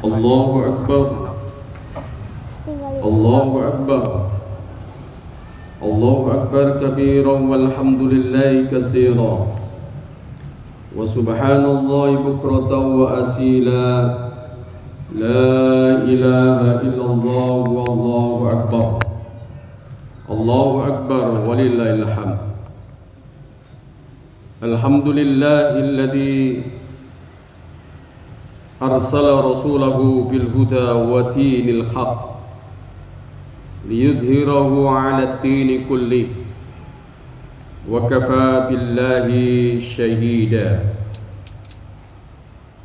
الله أكبر الله أكبر الله أكبر كبيرا والحمد لله كثيرا وسبحان الله بكرة وأصيلا لا إله إلا الله والله أكبر الله أكبر ولله الحمد الحمد لله الذي أرسل رسوله بالهدى ودين الحق ليظهره على الدين كله وكفى بالله شهيدا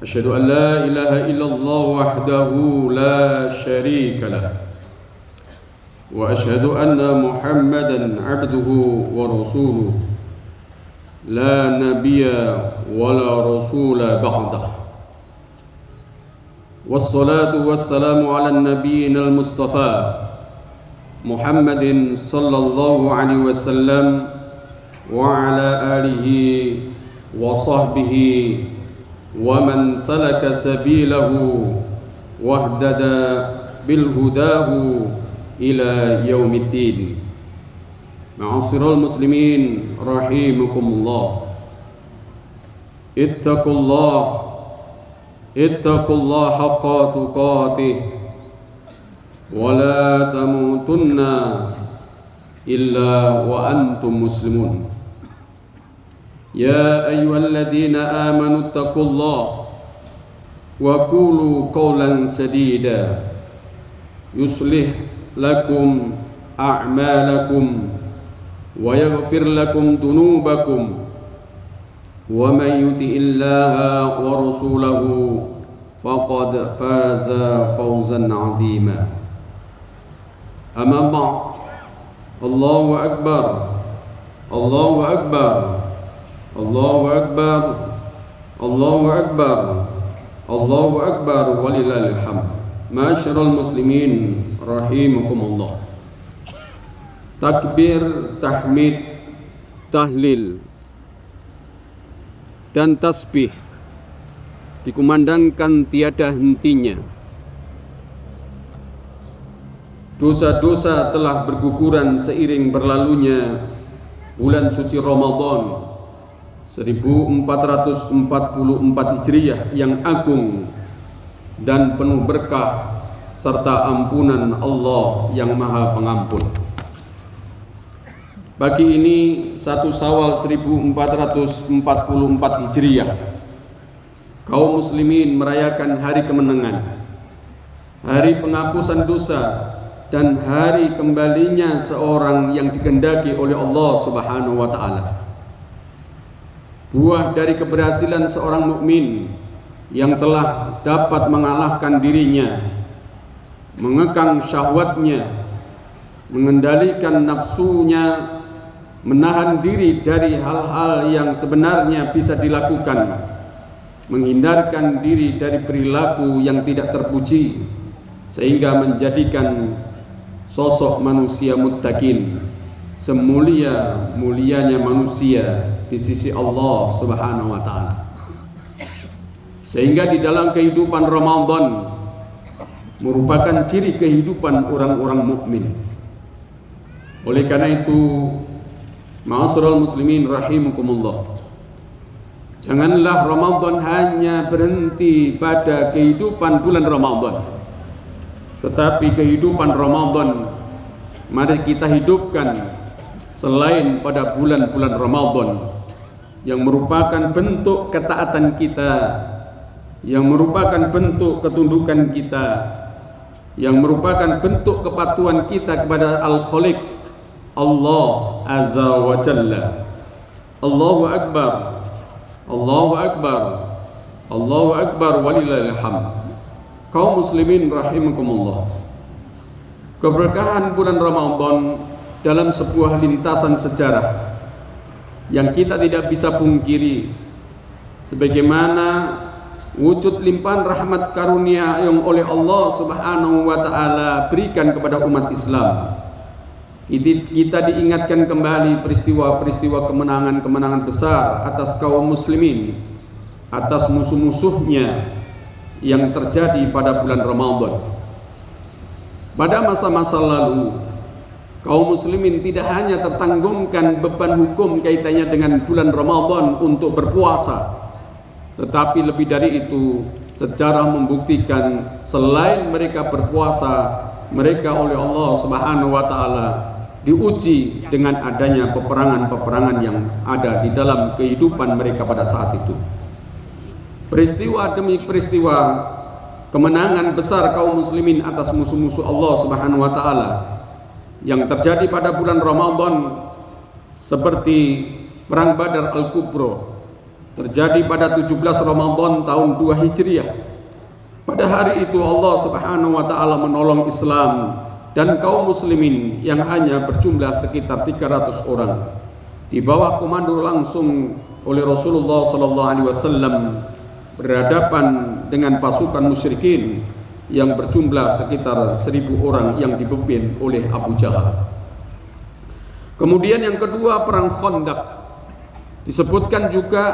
أشهد أن لا إله إلا الله وحده لا شريك له وأشهد أن محمدا عبده ورسوله لا نبي ولا رسول بعده والصلاة والسلام على النبي المصطفى محمد صلى الله عليه وسلم وعلى آله وصحبه ومن سلك سبيله واهتدى بالهداه إلى يوم الدين. معاشر المسلمين رحمكم الله اتقوا الله حق تقاته ولا تموتن إلا وأنتم مسلمون يا أيها الذين آمنوا اتقوا الله وقولوا قولا سديدا يصلح لكم أعمالكم ويغفر لكم ذنوبكم ومن يطع الله ورسوله فقد فاز فوزا عظيما أما بعد الله أكبر الله أكبر الله أكبر الله أكبر الله أكبر ولله الحمد. معاشر المسلمين رحمكم الله. Takbir, tahmid, tahlil dan tasbih dikumandangkan tiada hentinya. Dosa-dosa telah berguguran seiring berlalunya bulan suci Ramadan 1444 Hijriah yang agung dan penuh berkah serta ampunan Allah yang Maha Pengampun. Pagi ini 1 Syawal 1444 Hijriah, kaum muslimin merayakan hari kemenangan, hari penghapusan dosa, dan hari kembalinya seorang yang dikehendaki oleh Allah Subhanahu wa taala. Buah dari keberhasilan seorang mukmin yang telah dapat mengalahkan dirinya, mengekang syahwatnya, mengendalikan nafsunya, menahan diri dari hal-hal yang sebenarnya bisa dilakukan, menghindarkan diri dari perilaku yang tidak terpuji, sehingga menjadikan sosok manusia muttaqin semulia-mulianya manusia di sisi Allah Subhanahu wa taala. Sehingga di dalam kehidupan Ramadan merupakan ciri kehidupan orang-orang mukmin. Oleh karena itu, ma'asyiral muslimin rahimakumullah, janganlah Ramadan hanya berhenti pada kehidupan bulan Ramadan, tetapi kehidupan Ramadan mari kita hidupkan selain pada bulan-bulan Ramadan, yang merupakan bentuk ketaatan kita, yang merupakan bentuk ketundukan kita, yang merupakan bentuk kepatuhan kita kepada Al-Khaliq Allah Azza wa Jalla. Allahu Akbar, Allahu Akbar, Allahu Akbar walillahil hamd. Kaum muslimin rahimakumullah, keberkahan bulan Ramadan dalam sebuah lintasan sejarah yang kita tidak bisa pungkiri, sebagaimana wujud limpahan rahmat karunia yang oleh Allah Subhanahu wa taala berikan kepada umat Islam. Kita diingatkan kembali peristiwa-peristiwa kemenangan-kemenangan besar atas kaum muslimin, atas musuh-musuhnya yang terjadi pada bulan Ramadan. Pada masa-masa lalu, kaum muslimin tidak hanya tertanggungkan beban hukum kaitannya dengan bulan Ramadan untuk berpuasa, tetapi lebih dari itu, sejarah membuktikan selain mereka berpuasa, mereka oleh Allah Subhanahu wa taala diuji dengan adanya peperangan-peperangan yang ada di dalam kehidupan mereka pada saat itu. Peristiwa demi peristiwa, kemenangan besar kaum muslimin atas musuh-musuh Allah Subhanahu wa taala yang terjadi pada bulan Ramadan, seperti perang Badar Al-Kubra terjadi pada 17 Ramadan tahun 2 Hijriah. Pada hari itu Allah Subhanahu wa taala menolong Islam dan kaum muslimin yang hanya berjumlah sekitar 300 orang di bawah komando langsung oleh Rasulullah sallallahu alaihi wasallam berhadapan dengan pasukan musyrikin yang berjumlah sekitar 1000 orang yang dipimpin oleh Abu Jahal. Kemudian yang kedua, perang Khandaq disebutkan juga,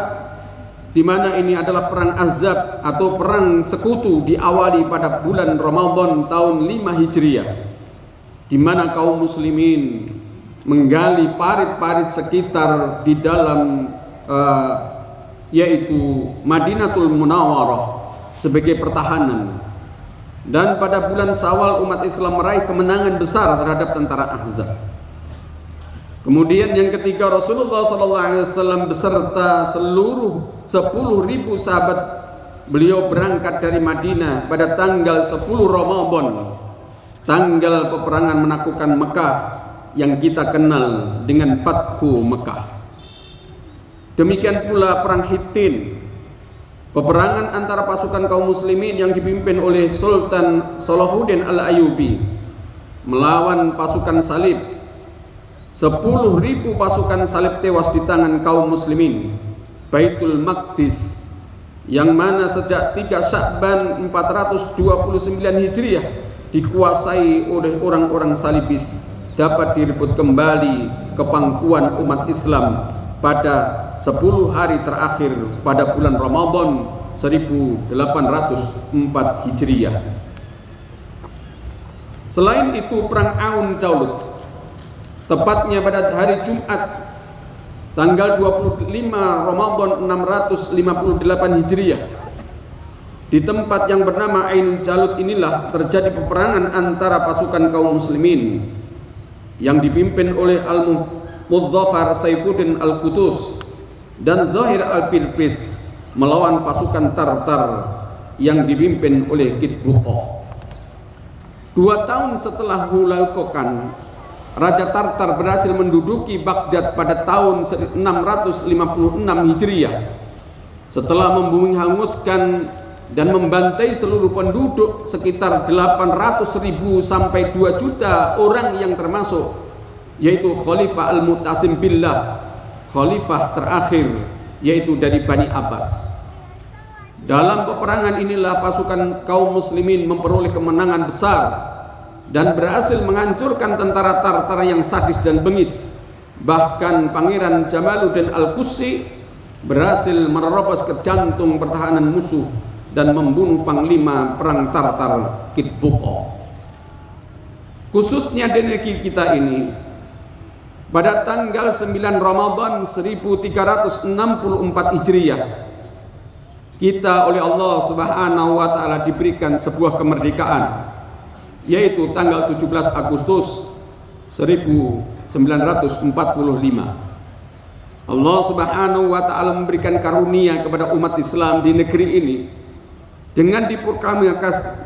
di mana ini adalah perang Azab atau perang sekutu, diawali pada bulan Ramadan tahun 5 Hijriah, di mana kaum muslimin menggali parit-parit sekitar di dalam yaitu Madinatul Munawwarah sebagai pertahanan. Dan pada bulan Syawal umat Islam meraih kemenangan besar terhadap tentara Ahzab. Kemudian yang ketiga, Rasulullah SAW beserta seluruh 10.000 sahabat beliau berangkat dari Madinah pada tanggal 10 Ramadan, tanggal peperangan menaklukkan Mekah yang kita kenal dengan Fathu Mekah. Demikian pula perang Hittin, peperangan antara pasukan kaum muslimin yang dipimpin oleh Sultan Salahuddin Al-Ayyubi melawan pasukan salib. 10.000 pasukan salib tewas di tangan kaum muslimin. Baitul Maqdis yang mana sejak 3 Sya'ban 429 Hijriah dikuasai oleh orang-orang salibis dapat direbut kembali ke pangkuan umat Islam pada 10 hari terakhir pada bulan Ramadan 1804 Hijriah. Selain itu, perang Aun Jalut tepatnya pada hari Jumat tanggal 25 Ramadan 658 Hijriah, di tempat yang bernama Ain Jalut inilah terjadi peperangan antara pasukan kaum muslimin yang dipimpin oleh Al-Mudzaffar Saifuddin Al-Qutus dan Zahir Al-Pirpis melawan pasukan Tartar yang dipimpin oleh Kitbuqo. 2 tahun setelah Hulakokan, Raja Tartar berhasil menduduki Baghdad pada tahun 656 Hijriah. Setelah membunuh, hanguskan dan membantai seluruh penduduk sekitar 800.000 sampai 2 juta orang yang termasuk, yaitu Khalifah Al-Mu'tasim Billah, khalifah terakhir, yaitu dari Bani Abbas. Dalam peperangan inilah pasukan kaum muslimin memperoleh kemenangan besar dan berhasil menghancurkan tentara Tartar yang sadis dan bengis. Bahkan Pangeran Jamaluddin Al-Qusi berhasil menerobos ke jantung pertahanan musuh dan membunuh panglima perang Tartar Kitbuqo. Khususnya di negeri kita ini, pada tanggal 9 Ramadan 1364 Hijriah, kita oleh Allah Subhanahu wa taala diberikan sebuah kemerdekaan, yaitu tanggal 17 Agustus 1945. Allah Subhanahu wa taala memberikan karunia kepada umat Islam di negeri ini dengan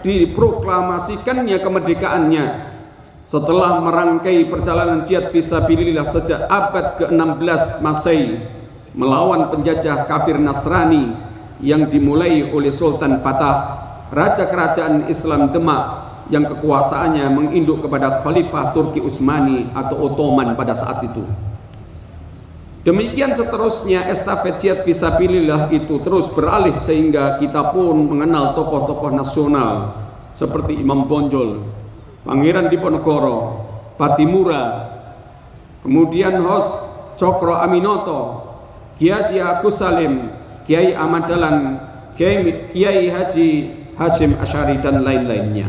diproklamasikannya kemerdekaannya setelah merangkai perjalanan jihad fisabilillah sejak abad ke-16 Masehi melawan penjajah kafir Nasrani yang dimulai oleh Sultan Fatah, raja kerajaan Islam Demak yang kekuasaannya menginduk kepada Khalifah Turki Utsmani atau Ottoman pada saat itu. Demikian seterusnya estafet jihad fisabilillah itu terus beralih sehingga kita pun mengenal tokoh-tokoh nasional seperti Imam Bonjol, Pangeran Diponegoro, Patimura, kemudian Hos Cokro Aminoto, Kiai Agus Salim, Kiai Ahmad Dahlan, Kiai Haji Hashim Asy'ari dan lain-lainnya.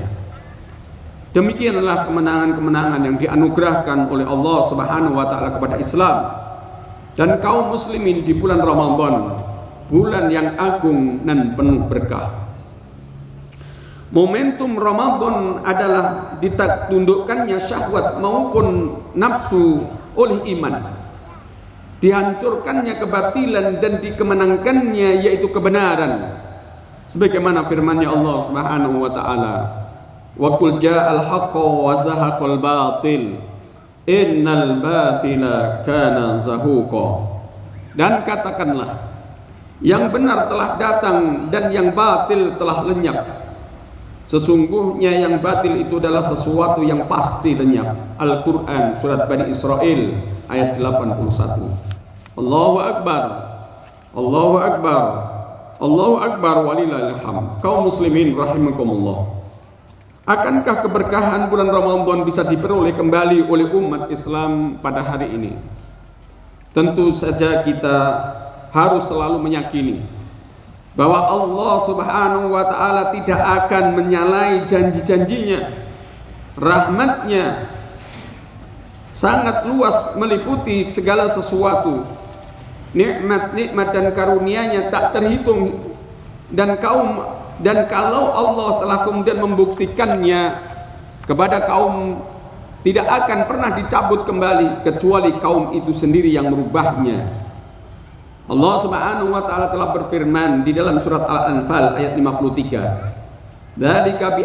Demikianlah kemenangan-kemenangan yang dianugerahkan oleh Allah Subhanahu wa taala kepada Islam dan kaum muslimin di bulan Ramadan, bulan yang agung dan penuh berkah. Momentum Ramadan adalah ditundukkannya syahwat maupun nafsu oleh iman, dihancurkannya kebatilan dan dikemenangkannya yaitu kebenaran, sebagaimana firman-Nya Allah Subhanahu wa taala, wa qul ja'al haqqu wa zahaqal batil innal batila kana zahuqa. Dan katakanlah, yang benar telah datang dan yang batil telah lenyap. Sesungguhnya yang batil itu adalah sesuatu yang pasti lenyap. Al-Quran surat Bani Israel ayat 81. Allahu Akbar, Allahu Akbar, Allahu Akbar walillahil hamd. Kaum muslimin rahimakumullah, akankah keberkahan bulan Ramadan bisa diperoleh kembali oleh umat Islam pada hari ini? Tentu saja kita harus selalu meyakini bahwa Allah Subhanahu wa taala tidak akan menyalahi janji-janjinya. Rahmatnya sangat luas meliputi segala sesuatu. Nikmat-nikmat dan karunia-Nya tak terhitung, dan kalau Allah telah kemudian membuktikannya kepada kaum, tidak akan pernah dicabut kembali kecuali kaum itu sendiri yang merubahnya. Allah Subhanahu wa taala telah berfirman di dalam surat Al-Anfal ayat 53. Dzalika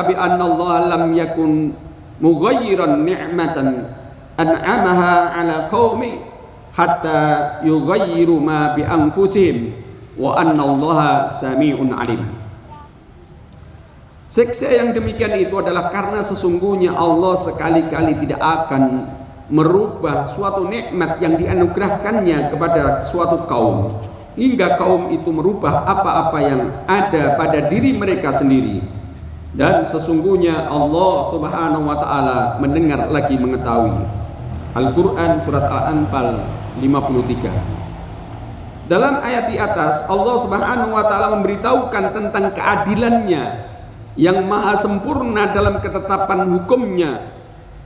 bi anna Allah lam yakun mughayyiran ni'matan an'amaha 'ala qaumi hatta yughayyiru ma bi anfusihim wa anna Allaha sami'un 'alim. Siksa yang demikian itu adalah karena sesungguhnya Allah sekali-kali tidak akan merubah suatu nikmat yang dianugerahkannya kepada suatu kaum hingga kaum itu merubah apa-apa yang ada pada diri mereka sendiri. Dan sesungguhnya Allah Subhanahu wa taala mendengar lagi mengetahui. Al-Quran surat Al-Anfal 53. Dalam ayat di atas Allah Subhanahu wa taala memberitahukan tentang keadilannya yang maha sempurna dalam ketetapan hukumnya,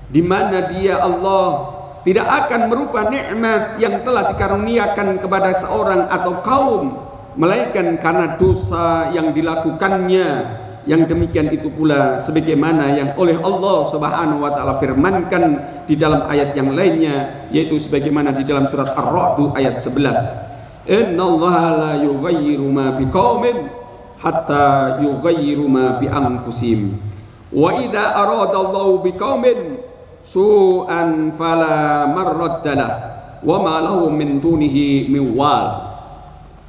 di mana Dia Allah tidak akan merubah nikmat yang telah dikaruniakan kepada seorang atau kaum melainkan karena dosa yang dilakukannya. Yang demikian itu pula sebagaimana yang oleh Allah Subhanahu wa taala firmankan di dalam ayat yang lainnya, yaitu sebagaimana di dalam surat Ar-Ra'd ayat 11. Innallaha la yughayyiru ma biqaumin hatta yughayyiru ma bi anfusihim. Wa idza aradallahu biqaumin su'an fala marraddalah wa ma lahum min dunihi min wal.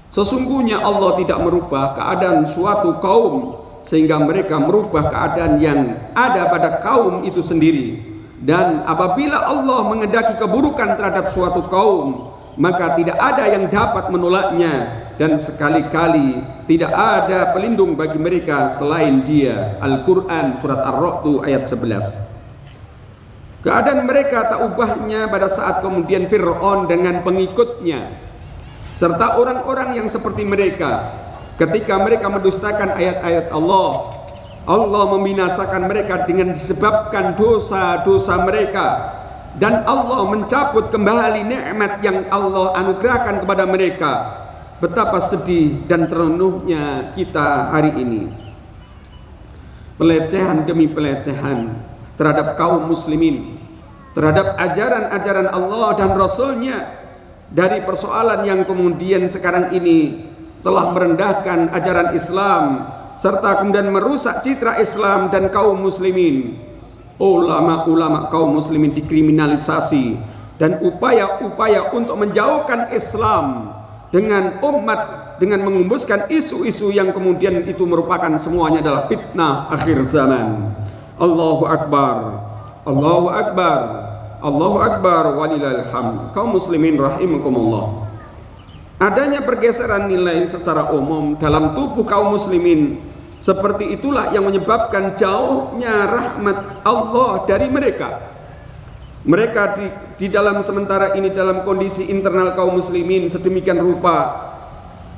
Sesungguhnya Allah tidak merubah keadaan suatu kaum sehingga mereka merubah keadaan yang ada pada kaum itu sendiri. Dan apabila Allah mengendaki keburukan terhadap suatu kaum, maka tidak ada yang dapat menolaknya, dan sekali-kali tidak ada pelindung bagi mereka selain Dia. Al-Quran surat Ar-Ra'd ayat 11. Keadaan mereka tak ubahnya pada saat kemudian Fir'aun dengan pengikutnya serta orang-orang yang seperti mereka, ketika mereka mendustakan ayat-ayat Allah, Allah membinasakan mereka dengan disebabkan dosa-dosa mereka, dan Allah mencabut kembali nikmat yang Allah anugerahkan kepada mereka. Betapa sedih dan terenuhnya kita hari ini. Pelecehan demi pelecehan terhadap kaum muslimin, terhadap ajaran-ajaran Allah dan Rasul-Nya, dari persoalan yang kemudian sekarang ini telah merendahkan ajaran Islam serta kemudian merusak citra Islam dan kaum muslimin. Ulama-ulama kaum muslimin dikriminalisasi, dan upaya-upaya untuk menjauhkan Islam dengan umat dengan mengembuskan isu-isu yang kemudian itu merupakan semuanya adalah fitnah akhir zaman. Allahu Akbar, Allahu Akbar, Allahu Akbar walillahil hamd. Kaum muslimin rahimakumullah, adanya pergeseran nilai secara umum dalam tubuh kaum muslimin seperti itulah yang menyebabkan jauhnya rahmat Allah dari mereka. Mereka di dalam sementara ini dalam kondisi internal kaum muslimin sedemikian rupa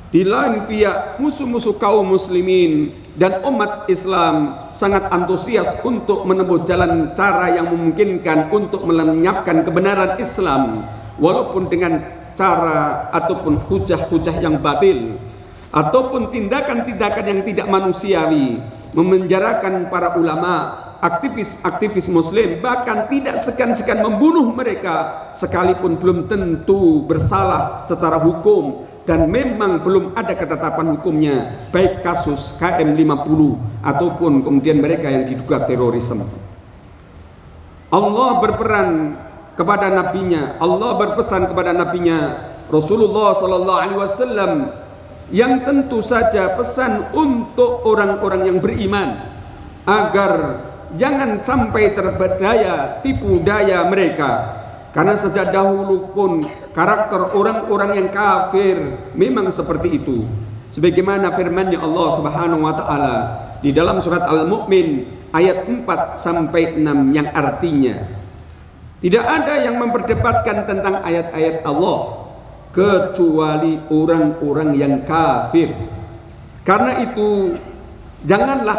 Di lain pihak, musuh-musuh kaum muslimin dan umat Islam sangat antusias untuk menempuh jalan cara yang memungkinkan untuk melenyapkan kebenaran Islam, walaupun dengan cara ataupun hujah-hujah yang batil, ataupun tindakan-tindakan yang tidak manusiawi, memenjarakan para ulama, aktivis-aktivis muslim, bahkan tidak segan-segan membunuh mereka sekalipun belum tentu bersalah secara hukum dan memang belum ada ketetapan hukumnya, baik kasus KM50 ataupun kemudian mereka yang diduga terorisme. Allah berperan kepada nabinya, Allah berpesan kepada nabinya Rasulullah sallallahu alaihi wasallam yang tentu saja pesan untuk orang-orang yang beriman agar jangan sampai terberdaya tipu daya mereka, karena sejak dahulu pun karakter orang-orang yang kafir memang seperti itu, sebagaimana firman-Nya Allah Subhanahu wa taala di dalam surat Al-Mu'min ayat 4 sampai 6 yang artinya, tidak ada yang memperdebatkan tentang ayat-ayat Allah kecuali orang-orang yang kafir. Karena itu janganlah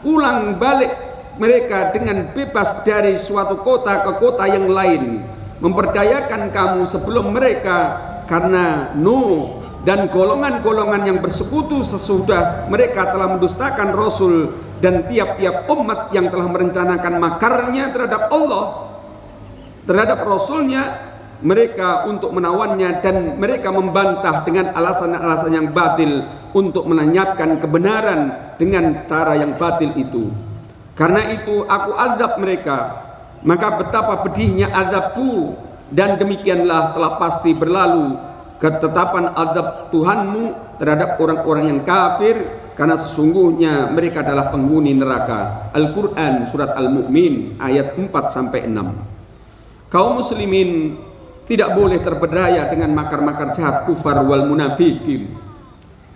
pulang balik mereka dengan bebas dari suatu kota ke kota yang lain, memperdayakan kamu sebelum mereka, karena Nuh dan golongan-golongan yang bersekutu sesudah mereka telah mendustakan Rasul dan tiap-tiap umat yang telah merencanakan makarnya terhadap Allah, terhadap Rasulnya, mereka untuk menawannya, dan mereka membantah dengan alasan-alasan yang batil untuk melenyapkan kebenaran dengan cara yang batil itu. Karena itu aku azab mereka, maka betapa pedihnya azabku, dan demikianlah telah pasti berlalu ketetapan azab Tuhanmu terhadap orang-orang yang kafir, karena sesungguhnya mereka adalah penghuni neraka. Al-Quran surat Al-Mu'min ayat 4 sampai 6. Kaum muslimin tidak boleh terpedaya dengan makar-makar jahat kufar wal munafikin.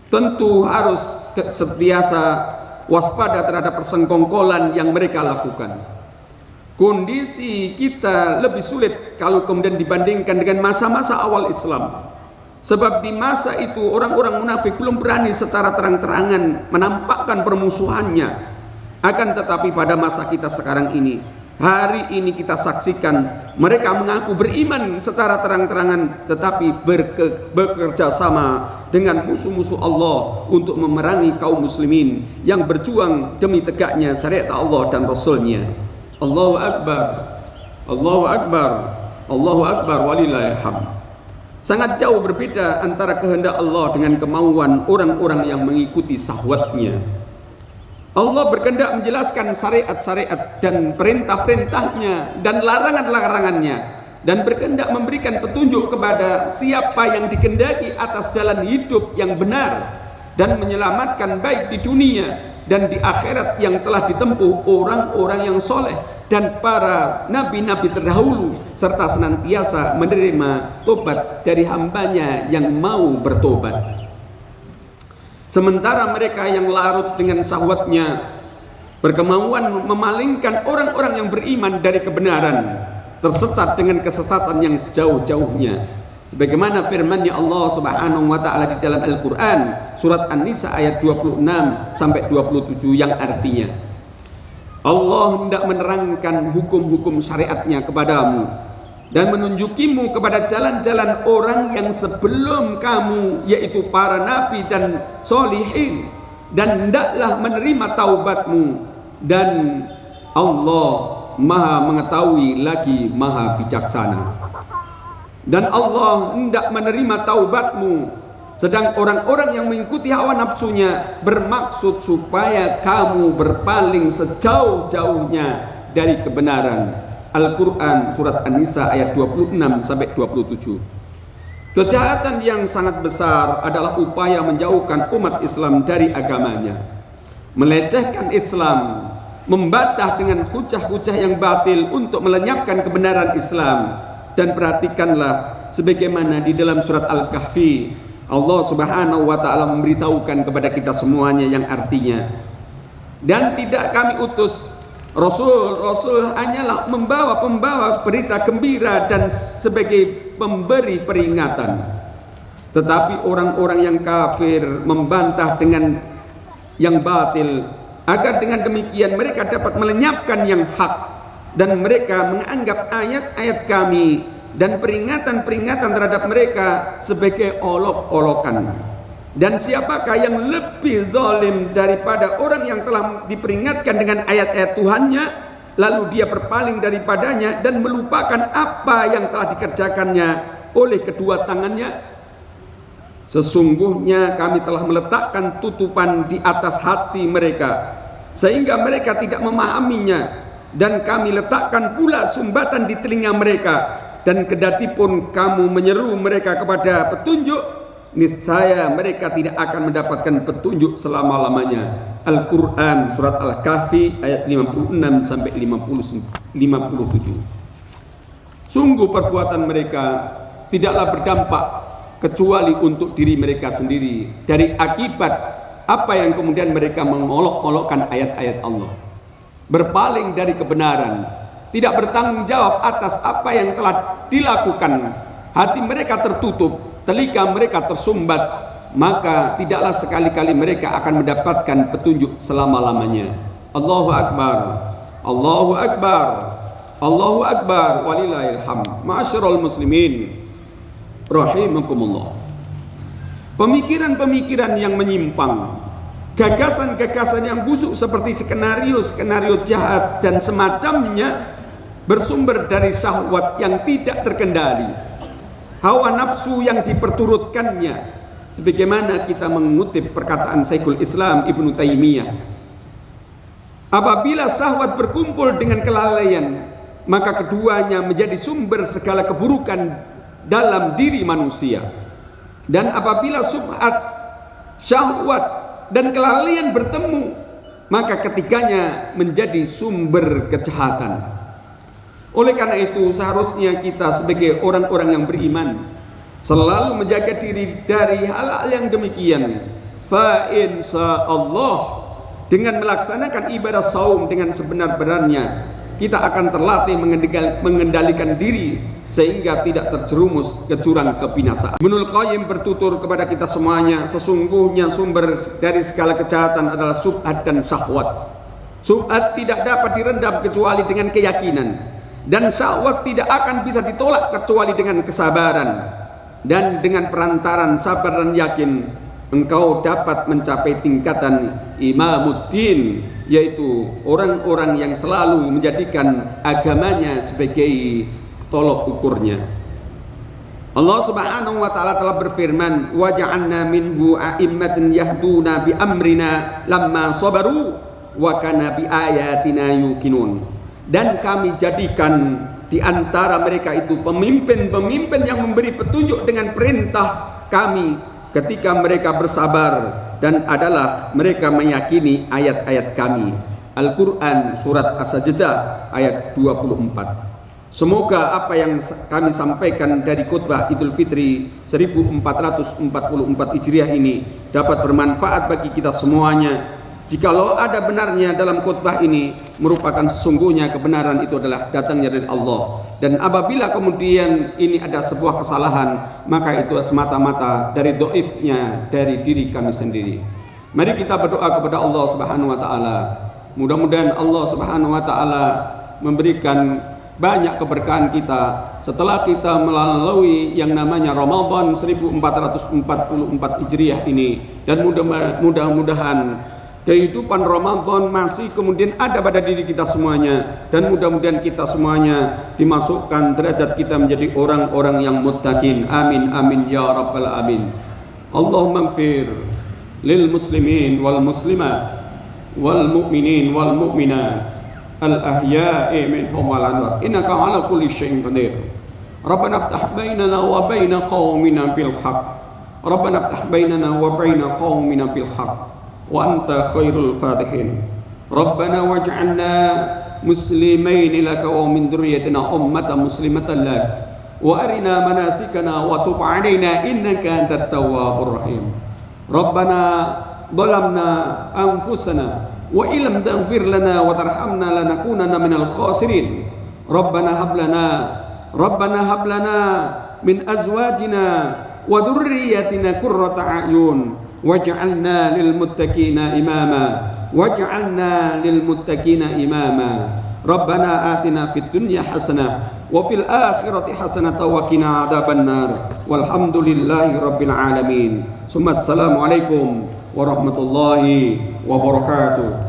Tentu harus sentiasa waspada terhadap persengkongkolan yang mereka lakukan. Kondisi kita lebih sulit kalau kemudian dibandingkan dengan masa-masa awal Islam. Sebab di masa itu orang-orang munafik belum berani secara terang-terangan menampakkan permusuhannya. Akan tetapi pada masa kita sekarang ini, hari ini kita saksikan mereka mengaku beriman secara terang-terangan, tetapi bekerja sama dengan musuh-musuh Allah untuk memerangi kaum muslimin yang berjuang demi tegaknya syariat Allah dan Rasulnya. Allahu Akbar, Allahu Akbar, Allahu Akbar, walillahil hamd. Sangat jauh berbeda antara kehendak Allah dengan kemauan orang-orang yang mengikuti syahwatnya. Allah berkehendak menjelaskan syariat-syariat dan perintah-perintahnya dan larangan-larangannya, dan berkehendak memberikan petunjuk kepada siapa yang dikehendaki atas jalan hidup yang benar, dan menyelamatkan baik di dunia dan di akhirat yang telah ditempuh orang-orang yang soleh dan para nabi-nabi terdahulu, serta senantiasa menerima tobat dari hambanya yang mau bertobat. Sementara mereka yang larut dengan syahwatnya, berkemauan memalingkan orang-orang yang beriman dari kebenaran, tersesat dengan kesesatan yang sejauh-jauhnya. Sebagaimana firman-Nya Allah Subhanahu wa taala di dalam Al-Qur'an surat An-Nisa ayat 26 sampai 27 yang artinya, Allah hendak menerangkan hukum-hukum syariatnya kepadamu dan menunjukimu kepada jalan-jalan orang yang sebelum kamu, yaitu para nabi dan solihin, dan hendaklah menerima taubatmu, dan Allah maha mengetahui lagi maha bijaksana. Dan Allah hendak menerima taubatmu, sedang orang-orang yang mengikuti hawa nafsunya bermaksud supaya kamu berpaling sejauh-jauhnya dari kebenaran. Al-Quran surat An-Nisa ayat 26 sampai 27. Kejahatan yang sangat besar adalah upaya menjauhkan umat Islam dari agamanya, melecehkan Islam, membantah dengan hujah-hujah yang batil untuk melenyapkan kebenaran Islam. Dan perhatikanlah sebagaimana di dalam surat Al-Kahfi Allah Subhanahu wa taala memberitahukan kepada kita semuanya yang artinya, dan tidak kami utus Rasul hanyalah pembawa berita gembira dan sebagai pemberi peringatan. Tetapi orang-orang yang kafir membantah dengan yang batil, agar dengan demikian mereka dapat melenyapkan yang hak, dan mereka menganggap ayat-ayat kami dan peringatan-peringatan terhadap mereka sebagai olok-olokan. Dan siapakah yang lebih zalim daripada orang yang telah diperingatkan dengan ayat-ayat Tuhannya, lalu dia berpaling daripadanya dan melupakan apa yang telah dikerjakannya oleh kedua tangannya? Sesungguhnya kami telah meletakkan tutupan di atas hati mereka sehingga mereka tidak memahaminya, dan kami letakkan pula sumbatan di telinga mereka, dan kendati pun kamu menyeru mereka kepada petunjuk, niscaya mereka tidak akan mendapatkan petunjuk selama-lamanya. Al-Quran surat Al-Kahfi ayat 56 sampai 57. Sungguh perbuatan mereka tidaklah berdampak kecuali untuk diri mereka sendiri dari akibat apa yang kemudian mereka mengolok-olokkan ayat-ayat Allah, berpaling dari kebenaran, tidak bertanggung jawab atas apa yang telah dilakukan. Hati mereka tertutup, telinga mereka tersumbat, maka tidaklah sekali-kali mereka akan mendapatkan petunjuk selama-lamanya. Allahu Akbar, Allahu Akbar, Allahu Akbar, walillahil hamd. Ma'asyiral muslimin rahimakumullah. Pemikiran-pemikiran yang menyimpang, gagasan-gagasan yang busuk seperti skenario-skenario jahat dan semacamnya bersumber dari syahwat yang tidak terkendali, hawa nafsu yang diperturutkannya, sebagaimana kita mengutip perkataan Syekhul Islam Ibnu Taimiyah. Apabila syahwat berkumpul dengan kelalaian, maka keduanya menjadi sumber segala keburukan dalam diri manusia. Dan apabila subhat, syahwat dan kelalaian bertemu, maka ketiganya menjadi sumber kejahatan. Oleh karena itu seharusnya kita sebagai orang-orang yang beriman selalu menjaga diri dari hal-hal yang demikian. Fa insyaallah, dengan melaksanakan ibadah saum dengan sebenar-benarnya, kita akan terlatih mengendalikan diri sehingga tidak terjerumus ke jurang kebinasaan. Ibnul Qayyim bertutur kepada kita semuanya, sesungguhnya sumber dari segala kejahatan adalah subhat dan syahwat. Subhat tidak dapat direndam kecuali dengan keyakinan, dan syahwat tidak akan bisa ditolak kecuali dengan kesabaran. Dan dengan perantaran sabar dan yakin, engkau dapat mencapai tingkatan imamuddin, yaitu orang-orang yang selalu menjadikan agamanya sebagai tolok ukurnya. Allah Subhanahu wa taala telah berfirman, wa ja'alna minhu a'immatan yahduna bi amrina lamma sabaru wa kana bi ayatina yuqinun. Dan kami jadikan di antara mereka itu pemimpin-pemimpin yang memberi petunjuk dengan perintah kami ketika mereka bersabar dan adalah mereka meyakini ayat-ayat kami. Al-Quran surat As-Sajdah ayat 24. Semoga apa yang kami sampaikan dari khutbah Idul Fitri 1444 Hijriah ini dapat bermanfaat bagi kita semuanya. Jikalau ada benarnya dalam khutbah ini, merupakan sesungguhnya kebenaran itu adalah datangnya dari Allah. Dan apabila kemudian ini ada sebuah kesalahan, maka itu semata-mata dari doifnya dari diri kami sendiri. Mari kita berdoa kepada Allah Subhanahu wa taala. Mudah-mudahan Allah Subhanahu wa taala memberikan banyak keberkahan kita setelah kita melalui yang namanya Ramadan 1444 Hijriah ini, dan mudah-mudahan kehidupan Ramadan masih kemudian ada pada diri kita semuanya, dan mudah-mudahan kita semuanya dimasukkan derajat kita menjadi orang-orang yang muttaqin. Amin amin ya rabbal alamin. Allahumma ighfir lil muslimin wal muslimat wal mu'minin wal mu'minat al-ahya'i minhum wal amwat innaka ala kulli syai'in qadir. Rabbana iftah bainana wa baina qaumina bil haqq. Rabbana iftah bainana wa baina qaumina bil haqq wa anta khairul fatihin. Rabbana waj'alna muslimain laka wa min dhurriyyatina ummatan muslimatan lak wa arina manasikana wa tub 'alaina innaka antat tawwabur rahim. Rabbana dhalamna anfusana wa illam taghfir lana wa tarhamna lanakunanna minal khasirin. Rabbana hab lana min azwajina wa dzurriyyatina qurrata a'yun waj'alna lil muttaqina imama waj'alna lil muttaqina imama. Rabbana atina fid dunya hasanah wa fil akhirati hasanah wa qina adzabannar. Walhamdulillahi rabbil alamin. Assalamualaikum warahmatullahi wabarakatuh.